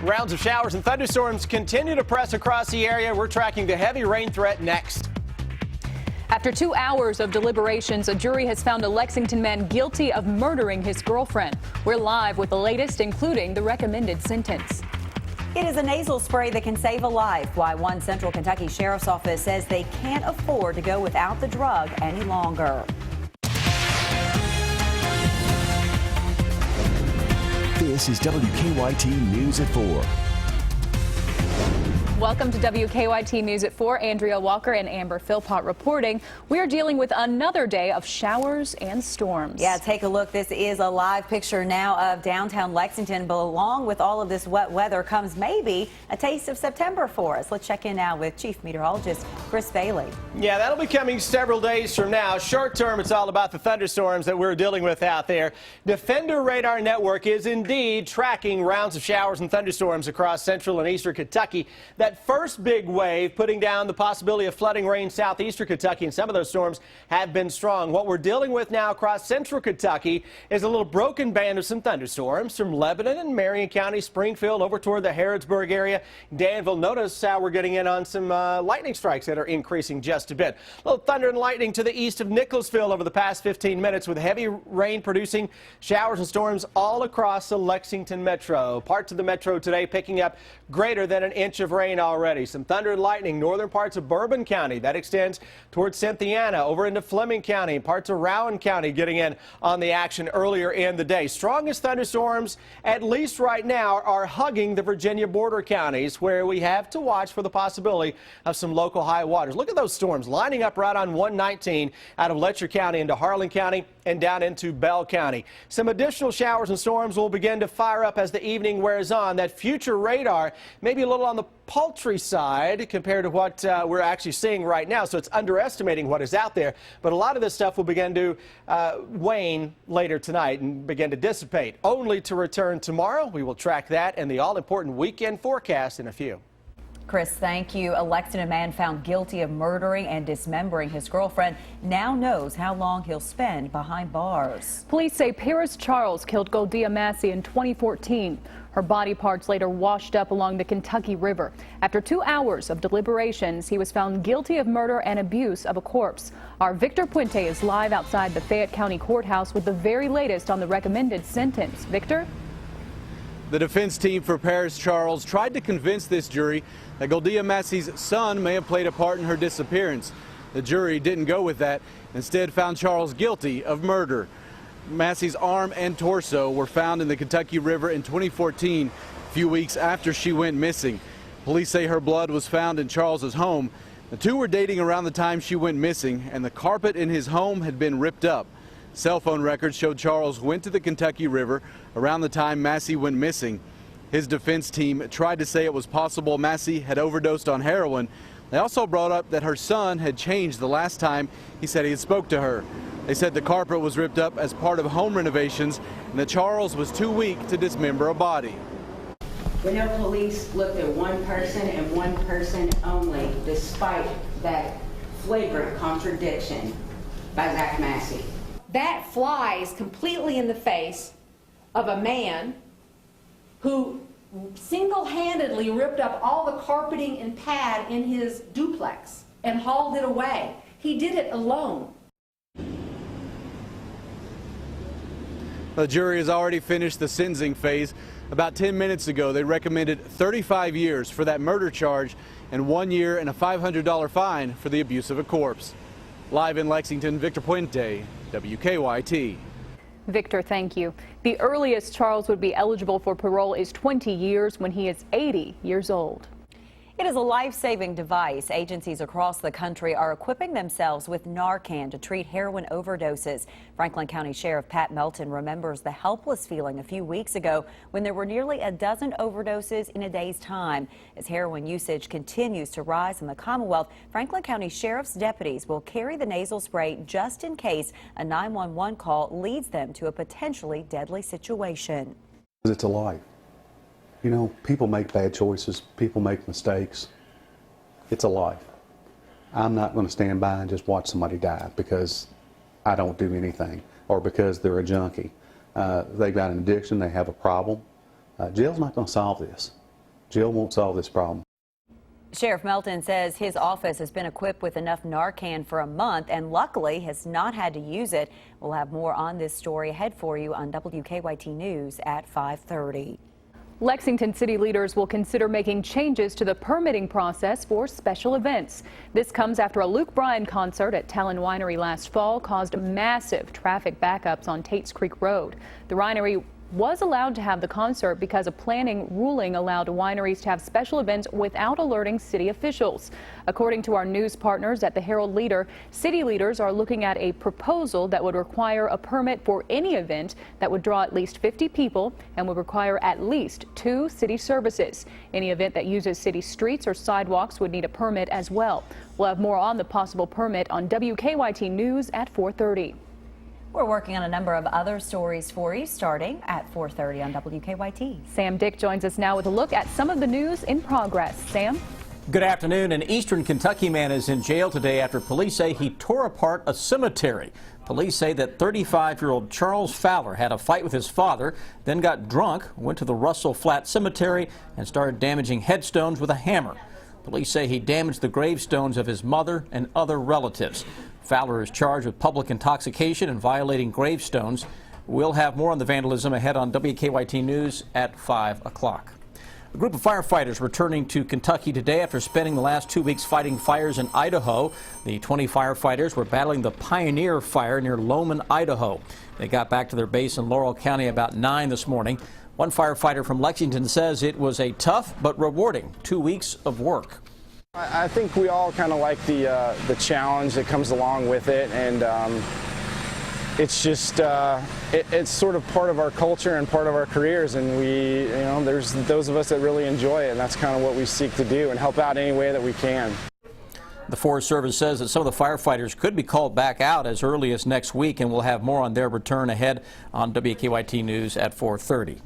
Rounds of showers and thunderstorms continue to press across the area. We're tracking the heavy rain threat next. After 2 hours of deliberations, a jury has found a Lexington man guilty of murdering his girlfriend. We're live with the latest, including the recommended sentence. It is a nasal spray that can save a life. Why one Central Kentucky Sheriff's Office says they can't afford to go without the drug any longer. This is WKYT News at 4. Welcome to WKYT News at 4. Andrea Walker and Amber Philpott reporting. We are dealing with another day of showers and storms. Yeah, take a look. This is a live picture now of downtown Lexington, but along with all of this wet weather comes maybe a taste of September for us. Let's check in now with Chief Meteorologist Chris Bailey. Yeah, that'll be coming several days from now. Short term, it's all about the thunderstorms that we're dealing with out there. Defender Radar Network is indeed tracking rounds of showers and thunderstorms across central and eastern Kentucky. That first big wave putting down the possibility of flooding rain southeastern Kentucky, and some of those storms have been strong. What we're dealing with now across central Kentucky is a little broken band of some thunderstorms from Lebanon and Marion County, Springfield, over toward the Harrodsburg area. Danville, notice how we're getting in on some lightning strikes that are increasing just a bit. A little thunder and lightning to the east of Nicholasville over the past 15 minutes, with heavy rain producing showers and storms all across the Lexington metro. Parts of the metro today picking up greater than an inch of rain already. Some thunder and lightning northern parts of Bourbon County. That extends towards Cynthiana over into Fleming County. Parts of Rowan County getting in on the action earlier in the day. Strongest thunderstorms, at least right now, are hugging the Virginia border counties, where we have to watch for the possibility of some local high waters. Look at those storms lining up right on 119 out of Letcher County into Harlan County and down into Bell County. Some additional showers and storms will begin to fire up as the evening wears on. That future radar may be a little on the paltry side compared to what we're actually seeing right now, so it's underestimating what is out there. But a lot of this stuff will begin to wane later tonight and begin to dissipate, only to return tomorrow. We will track that and the all-important weekend forecast in a few. Chris, thank you. A Lexington man found guilty of murdering and dismembering his girlfriend now knows how long he'll spend behind bars. Police say Paris Charles killed Goldia Massey in 2014. Her body parts later washed up along the Kentucky River. After 2 hours of deliberations, he was found guilty of murder and abuse of a corpse. Our Victor Puente is live outside the Fayette County Courthouse with the very latest on the recommended sentence. Victor? The defense team for Paris Charles tried to convince this jury that Goldia Massey's son may have played a part in her disappearance. The jury didn't go with that, instead found Charles guilty of murder. Massey's arm and torso were found in the Kentucky River in 2014, a few weeks after she went missing. Police say her blood was found in Charles's home. The two were dating around the time she went missing, and the carpet in his home had been ripped up. Cell phone records showed Charles went to the Kentucky River around the time Massey went missing. His defense team tried to say it was possible Massey had overdosed on heroin. They also brought up that her son had changed the last time he said he had spoke to her. They said the carpet was ripped up as part of home renovations and that Charles was too weak to dismember a body. We know police looked at one person and one person only, despite that flagrant contradiction by Zach Massey. That flies completely in the face of a man who single-handedly ripped up all the carpeting and pad in his duplex and hauled it away. He did it alone. The jury has already finished the sentencing phase. About 10 minutes ago, they recommended 35 years for that murder charge and 1 year and a $500 fine for the abuse of a corpse. Live in Lexington, Victor Puente, WKYT. Victor, thank you. The earliest Charles would be eligible for parole is 20 years when he is 80 years old. It is a life-saving device. Agencies across the country are equipping themselves with Narcan to treat heroin overdoses. Franklin County Sheriff Pat Melton remembers the helpless feeling a few weeks ago when there were nearly a dozen overdoses in a day's time. As heroin usage continues to rise in the Commonwealth, Franklin County Sheriff's deputies will carry the nasal spray just in case a 911 call leads them to a potentially deadly situation. It's a life. You know, people make bad choices, people make mistakes. It's a life. I'm not going to stand by and just watch somebody die because I don't do anything or because they're a junkie. They've got an addiction, they have a problem. Jail's not going to solve this. Jill won't solve this problem. Sheriff Melton says his office has been equipped with enough Narcan for a month and luckily has not had to use it. We'll have more on this story ahead for you on WKYT News at 5:30. Lexington city leaders will consider making changes to the permitting process for special events. This comes after a Luke Bryan concert at Talon Winery last fall caused massive traffic backups on Tates Creek Road. The winery was allowed to have the concert because a planning ruling allowed wineries to have special events without alerting city officials. According to our news partners at the Herald Leader, city leaders are looking at a proposal that would require a permit for any event that would draw at least 50 people and would require at least 2 city services. Any event that uses city streets or sidewalks would need a permit as well. We'll have more on the possible permit on WKYT News at 4:30. We're working on a number of other stories for you starting at 4:30 on WKYT. Sam Dick joins us now with a look at some of the news in progress. Sam? Good afternoon. An eastern Kentucky man is in jail today after police say he tore apart a cemetery. Police say that 35-year-old Charles Fowler had a fight with his father, then got drunk, went to the Russell Flat Cemetery, and started damaging headstones with a hammer. Police say he damaged the gravestones of his mother and other relatives. Fowler is charged with public intoxication and violating gravestones. We'll have more on the vandalism ahead on WKYT News at 5 o'clock. A group of firefighters returning to Kentucky today after spending the last 2 weeks fighting fires in Idaho. The 20 firefighters were battling the Pioneer Fire near Loman, Idaho. They got back to their base in Laurel County about 9 this morning. One firefighter from Lexington says it was a tough but rewarding 2 weeks of work. I think we all kind of like the challenge that comes along with it, and it's just it's sort of part of our culture and part of our careers, and there's those of us that really enjoy it, and that's kind of what we seek to do and help out any way that we can. The Forest Service says that some of the firefighters could be called back out as early as next week, and we'll have more on their return ahead on WKYT News at 4:30.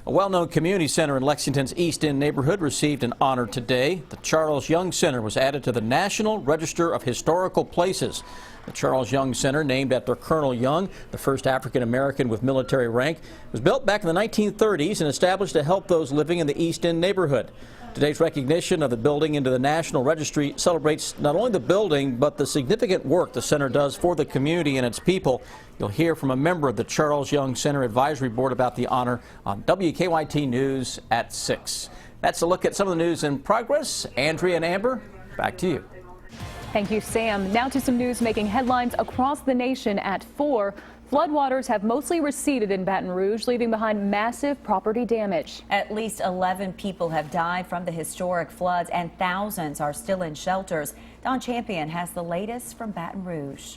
A well-known community center in Lexington's East End neighborhood received an honor today. The Charles Young Center was added to the National Register of Historical Places. The Charles Young Center, named after Colonel Young, the first African-American with military rank, was built back in the 1930s and established to help those living in the East End neighborhood. Today's recognition of the building into the National Registry celebrates not only the building, but the significant work the center does for the community and its people. You'll hear from a member of the Charles Young Center Advisory Board about the honor on WKYT News at 6. That's a look at some of the news in progress. Andrea and Amber, back to you. Thank you, Sam. Now to some news making headlines across the nation at 4. Floodwaters have mostly receded in Baton Rouge, leaving behind massive property damage. At least 11 people have died from the historic floods and thousands are still in shelters. Don Champion has the latest from Baton Rouge.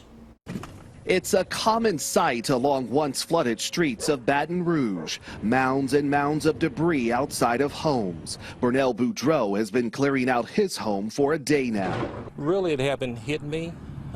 It's a common sight along once flooded streets of Baton Rouge. Mounds and mounds of debris outside of homes. Burnell Boudreau has been clearing out his home for a day now. Really, it hasn't hit me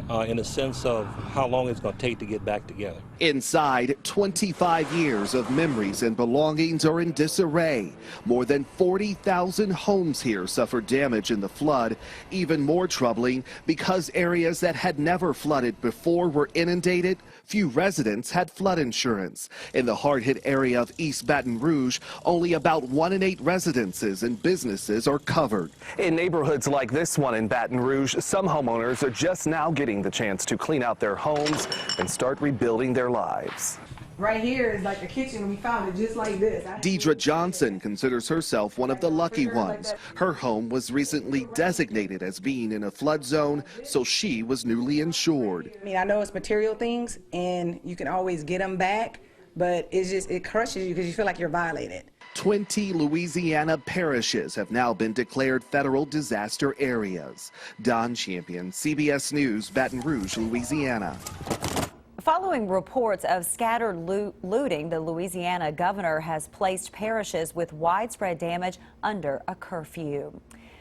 in a sense of how long it's going to take to get back together. Inside, 25 years of memories and belongings are in disarray. More than 40,000 homes here suffered damage in the flood. Even more troubling, because areas that had never flooded before were inundated, few residents had flood insurance. In the hard-hit area of East Baton Rouge, only about 1 in 8 residences and businesses are covered. In neighborhoods like this one in Baton Rouge, some homeowners are just now getting the chance to clean out their homes and start rebuilding their lives. Right here is like the kitchen. We found it just like this. Deidre Johnson considers herself one of the lucky ones. Her home was recently designated as being in a flood zone, so she was newly insured. I mean, I know it's material things and you can always get them back, but it crushes you because you feel like you're violated. 20 Louisiana parishes have now been declared federal disaster areas. Don Champion, CBS News, Baton Rouge, Louisiana. Following reports of scattered looting, the Louisiana governor has placed parishes with widespread damage under a curfew.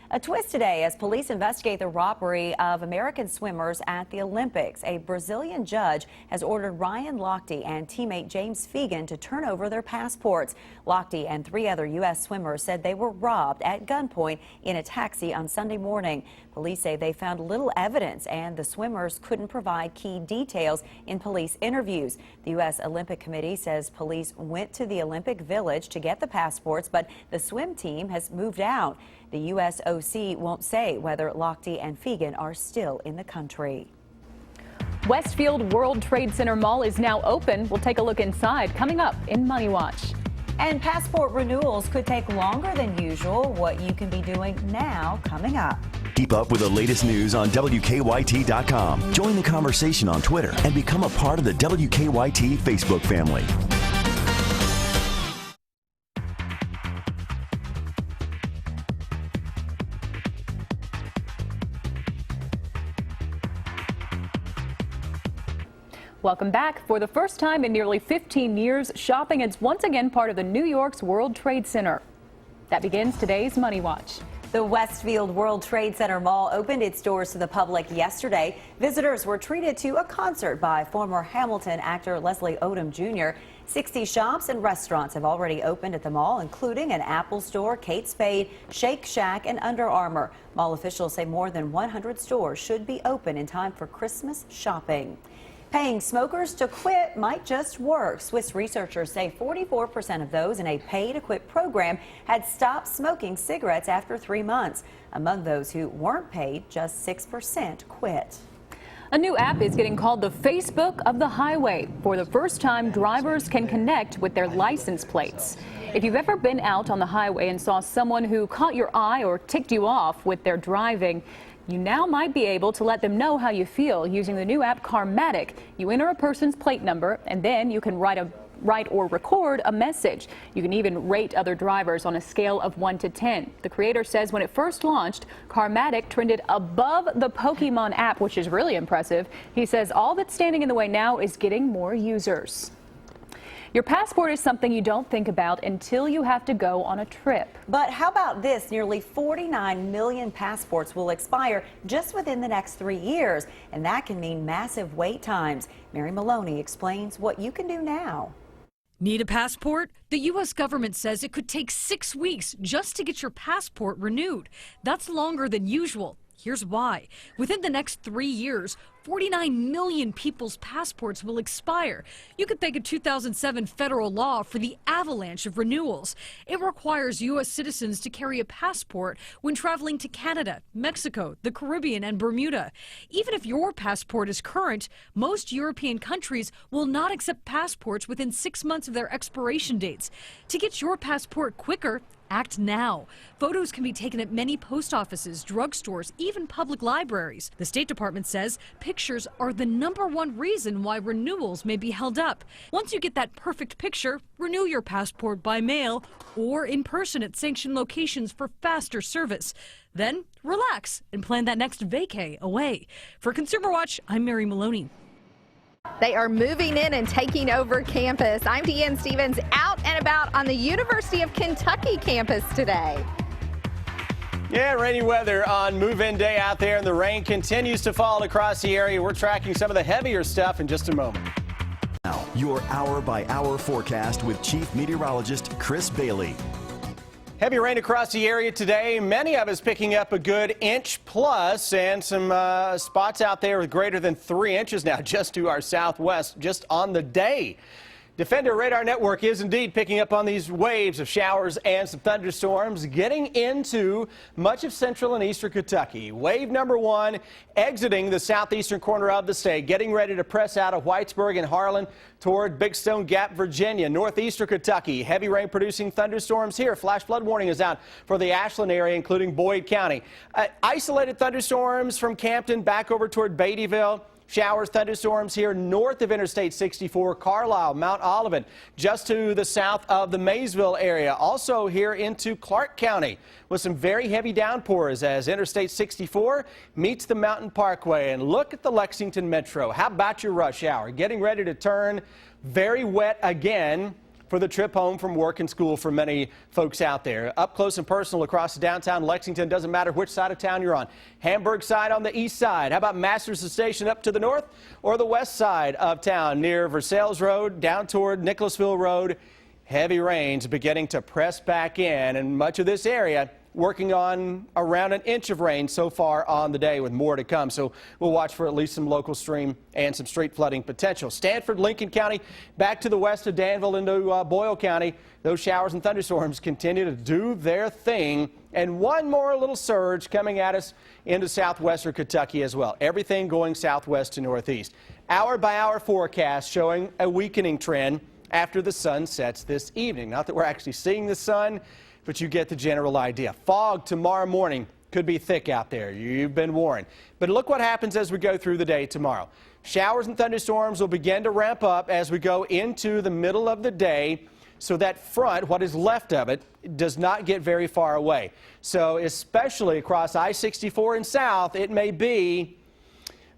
A twist today as police investigate the robbery of American swimmers at the Olympics. A Brazilian judge has ordered Ryan Lochte and teammate James Fegan to turn over their passports. Lochte and 3 other U.S. swimmers said they were robbed at gunpoint in a taxi on Sunday morning. Police say they found little evidence and the swimmers couldn't provide key details in police interviews. The U.S. Olympic Committee says police went to the Olympic Village to get the passports, but the swim team has moved out. The U.S. OC won't say whether Lochte and Fegan are still in the country. Westfield World Trade Center Mall is now open. We'll take a look inside coming up in Money Watch. And passport renewals could take longer than usual. What you can be doing now coming up. Keep up with the latest news on WKYT.com. Join the conversation on Twitter and become a part of the WKYT Facebook family. Welcome back. For the first time in nearly 15 years, shopping is once again part of the New York's World Trade Center. That begins today's Money Watch. The Westfield World Trade Center Mall opened its doors to the public yesterday. Visitors were treated to a concert by former Hamilton actor Leslie Odom Jr. 60 shops and restaurants have already opened at the mall, including an Apple store, Kate Spade, Shake Shack, and Under Armour. Mall officials say more than 100 stores should be open in time for Christmas shopping. Paying smokers to quit might just work. Swiss researchers say 44% of those in a Pay to Quit program had stopped smoking cigarettes after 3 months. Among those who weren't paid, just 6% quit. A new app is getting called the Facebook of the highway. For the first time, drivers can connect with their license plates. If you've ever been out on the highway and saw someone who caught your eye or ticked you off with their driving, you now might be able to let them know how you feel using the new app Carmatic. You enter a person's plate number and then you can write or record a message. You can even rate other drivers on a scale of 1 to 10. The creator says when it first launched, Carmatic trended above the Pokemon app, which is really impressive. He says all that's standing in the way now is getting more users. Your passport is something you don't think about until you have to go on a trip. But how about this? Nearly 49 million passports will expire just within the next 3 years, and that can mean massive wait times. Mary Maloney explains what you can do now. Need a passport? The U.S. government says it could take 6 weeks just to get your passport renewed. That's longer than usual. Here's why. Within the next 3 years, 49 million people's passports will expire. You could thank a 2007 federal law for the avalanche of renewals. It requires U.S. citizens to carry a passport when traveling to Canada, Mexico, the Caribbean, and Bermuda. Even if your passport is current, most European countries will not accept passports within 6 months of their expiration dates. To get your passport quicker, act now. Photos can be taken at many post offices, drugstores, even public libraries. The State Department says pictures are the #1 reason why renewals may be held up. Once you get that perfect picture, renew your passport by mail or in person at sanctioned locations for faster service. Then relax and plan that next vacay away. For Consumer Watch, I'm Mary Maloney. They are moving in and taking over campus. I'm Deanne Stevens, out and about on the University of Kentucky campus today. Yeah, rainy weather on move-in day out there, and the rain continues to fall across the area. We're tracking some of the heavier stuff in just a moment. Now, your hour-by-hour forecast with Chief Meteorologist Chris Bailey. Heavy rain across the area today. Many of us picking up a good inch plus, and some spots out there with greater than 3 inches now just to our southwest just on the day. Defender Radar Network is indeed picking up on these waves of showers and some thunderstorms getting into much of central and eastern Kentucky. Wave number 1 exiting the southeastern corner of the state, getting ready to press out of Whitesburg and Harlan toward Big Stone Gap, Virginia. Northeastern Kentucky, heavy rain producing thunderstorms here. Flash flood warning is out for the Ashland area, including Boyd County. Isolated thunderstorms from Campton back over toward Beattyville. Showers, thunderstorms here north of Interstate 64, Carlisle, Mount Olivet, just to the south of the Maysville area. Also here into Clark County with some very heavy downpours as Interstate 64 meets the Mountain Parkway. And look at the Lexington Metro. How about your rush hour? Getting ready to turn very wet again for the trip home from work and school for many folks out there. Up close and personal across downtown Lexington, doesn't matter which side of town you're on. Hamburg side on the east side. How about Masterson Station up to the north or the west side of town near Versailles Road down toward Nicholasville Road? Heavy rains beginning to press back in, and much of this area working on around an inch of rain so far on the day, with more to come. So we'll watch for at least some local stream and some street flooding potential. Stanford, Lincoln County, back to the west of Danville into Boyle County. Those showers and thunderstorms continue to do their thing. And one more little surge coming at us into southwestern Kentucky as well. Everything going southwest to northeast. Hour by hour forecast showing a weakening trend after the sun sets this evening. Not that we're actually seeing the sun, but you get the general idea. Fog tomorrow morning could be thick out there. You've been warned. But look what happens as we go through the day tomorrow. Showers and thunderstorms will begin to ramp up as we go into the middle of the day, so that front, what is left of it, does not get very far away. So especially across I-64 and south, it may be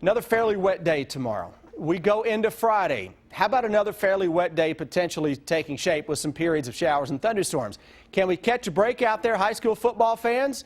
another fairly wet day tomorrow. We go into Friday. How about another fairly wet day potentially taking shape with some periods of showers and thunderstorms? Can we catch a break out there, high school football fans?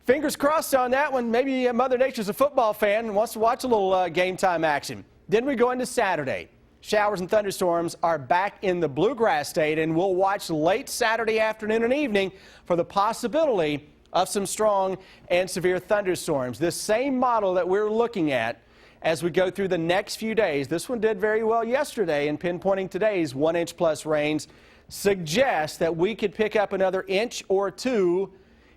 Fingers crossed on that one. Maybe Mother Nature's a football fan and wants to watch a little game time action. Then we go into Saturday. Showers and thunderstorms are back in the bluegrass state, and we'll watch late Saturday afternoon and evening for the possibility of some strong and severe thunderstorms. This same model that we're looking at as we go through the next few days. This one did very well yesterday, and pinpointing today's 1 inch plus rains suggests that we could pick up another inch or two,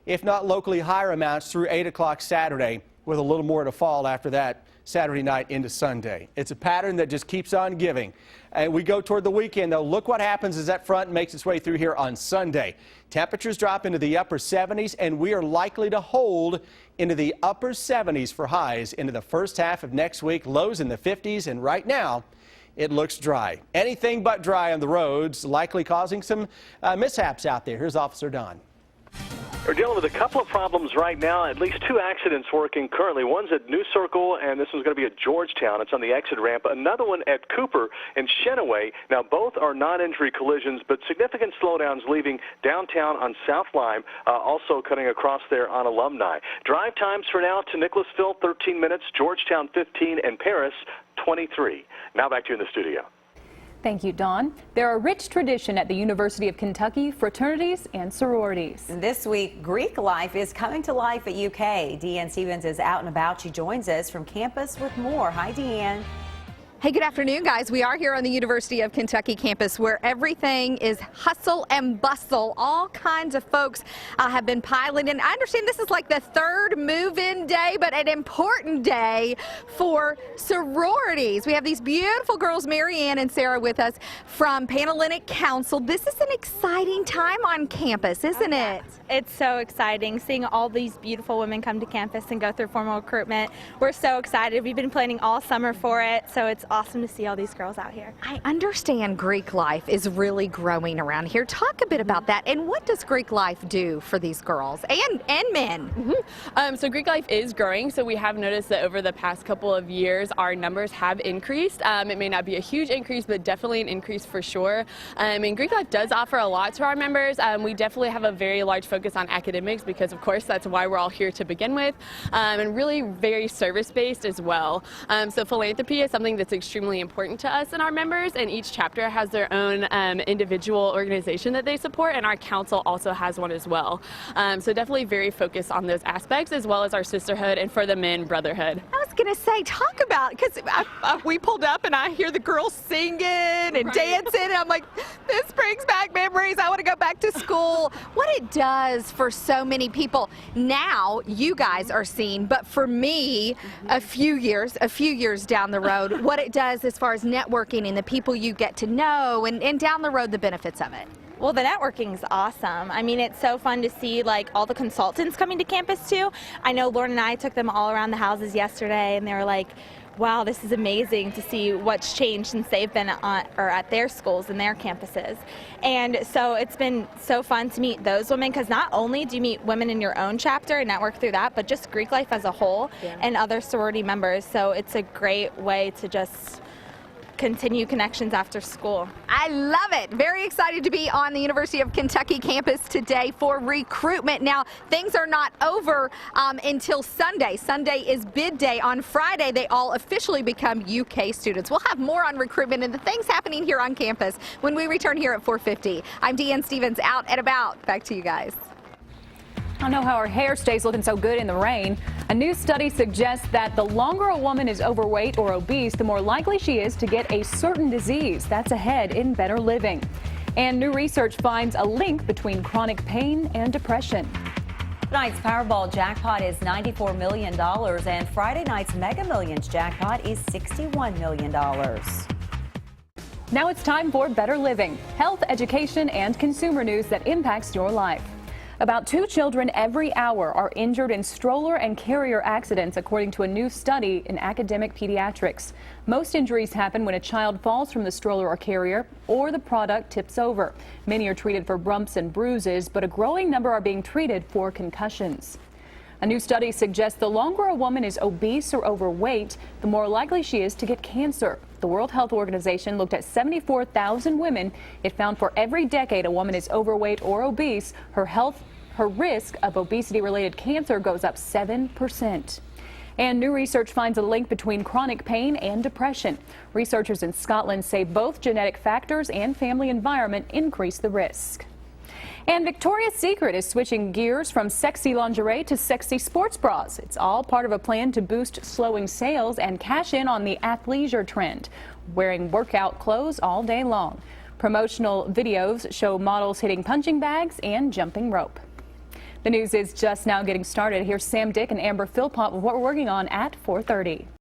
if not locally higher amounts, through 8 o'clock Saturday, with a little more to fall after that Saturday night into Sunday. It's a pattern that just keeps on giving. And we go toward the weekend, though. Look what happens as that front makes its way through here on Sunday. Temperatures drop into the upper 70s, and we are likely to hold into the upper 70s for highs into the first half of next week. Lows in the 50s, and right now it looks dry. Anything but dry on the roads, likely causing some mishaps out there. Here's Officer Don. We're dealing with a couple of problems right now, at least 2 accidents working currently. One's at New Circle, and this one's going to be at Georgetown. It's on the exit ramp. Another one at Cooper and Shenaway. Now, both are non-injury collisions, but significant slowdowns leaving downtown on South Lime, also cutting across there on Alumni. Drive times for now to Nicholasville, 13 minutes, Georgetown, 15, and Paris, 23. Now back to you in the studio. Thank you, Dawn. There are rich tradition at the University of Kentucky, fraternities and sororities. This week, Greek life is coming to life at UK. Deanne Stevens is out and about. She joins us from campus with more. Hi, Deanne. Hey, good afternoon, guys. We are here on the University of Kentucky campus where everything is hustle and bustle. All kinds of folks have been piling in. I understand this is like the third move-in day, but an important day for sororities. We have these beautiful girls, Marianne and Sarah, with us from Panhellenic Council. This is an exciting time on campus, isn't it? It's so exciting seeing all these beautiful women come to campus and go through formal recruitment. We're so excited. We've been planning all summer for it, so it's awesome to see all these girls out here. I understand Greek life is really growing around here. Talk a bit about that, and what does Greek life do for these girls and men? So Greek life is growing, so we have noticed that over the past couple of years our numbers have increased. It may not be a huge increase, but definitely an increase for sure. And Greek life does offer a lot to our members. We definitely have a very large focus on academics because, of course, that's why we're all here to begin with, and really very service-based as well. So philanthropy is something that's extremely important to us and our members, and each chapter has their own individual organization that they support, and our council also has one as well. So definitely very focused on those aspects, as well as our sisterhood, and for the men, brotherhood. I was going to say, talk about, because we pulled up and I hear the girls singing and dancing, and I'm like, this brings back memories. I want to go back to school. What it does for so many people. Now you guys are seeing, but for me, a few years down the road, what it does as far as networking and the people you get to know, and down the road, the benefits of it. Well, the networking is awesome. I mean, it's so fun to see like all the consultants coming to campus too. I know Lauren and I took them all around the houses yesterday, and they were like, wow, this is amazing to see what's changed since they've been at their schools and their campuses. And so it's been so fun to meet those women, because not only do you meet women in your own chapter and network through that, but just Greek life as a whole and other sorority members. So it's a great way to just continue connections after school. I love it. Very excited to be on the University of Kentucky campus today for recruitment. Now, things are not over until Sunday. Sunday is bid day. On Friday, they all officially become UK students. We'll have more on recruitment and the things happening here on campus when we return here at 4:50. I'm Deanne Stevens, out and about. Back to you guys. I don't know how her hair stays looking so good in the rain. A new study suggests that the longer a woman is overweight or obese, the more likely she is to get a certain disease. That's ahead in Better Living. And new research finds a link between chronic pain and depression. Tonight's Powerball jackpot is $94 million, and Friday night's Mega Millions jackpot is $61 million. Now it's time for Better Living, health, education, and consumer news that impacts your life. About 2 children every hour are injured in stroller and carrier accidents, according to a new study in academic pediatrics. Most injuries happen when a child falls from the stroller or carrier or the product tips over. Many are treated for bumps and bruises, but a growing number are being treated for concussions. A new study suggests the longer a woman is obese or overweight, the more likely she is to get cancer. The World Health Organization looked at 74,000 women. It found for every decade a woman is overweight or obese, her risk of obesity-related cancer goes up 7%. And new research finds a link between chronic pain and depression. Researchers in Scotland say both genetic factors and family environment increase the risk. And Victoria's Secret is switching gears from sexy lingerie to sexy sports bras. It's all part of a plan to boost slowing sales and cash in on the athleisure trend, wearing workout clothes all day long. Promotional videos show models hitting punching bags and jumping rope. The news is just now getting started. Here's Sam Dick and Amber Philpott with what we're working on at 4:30.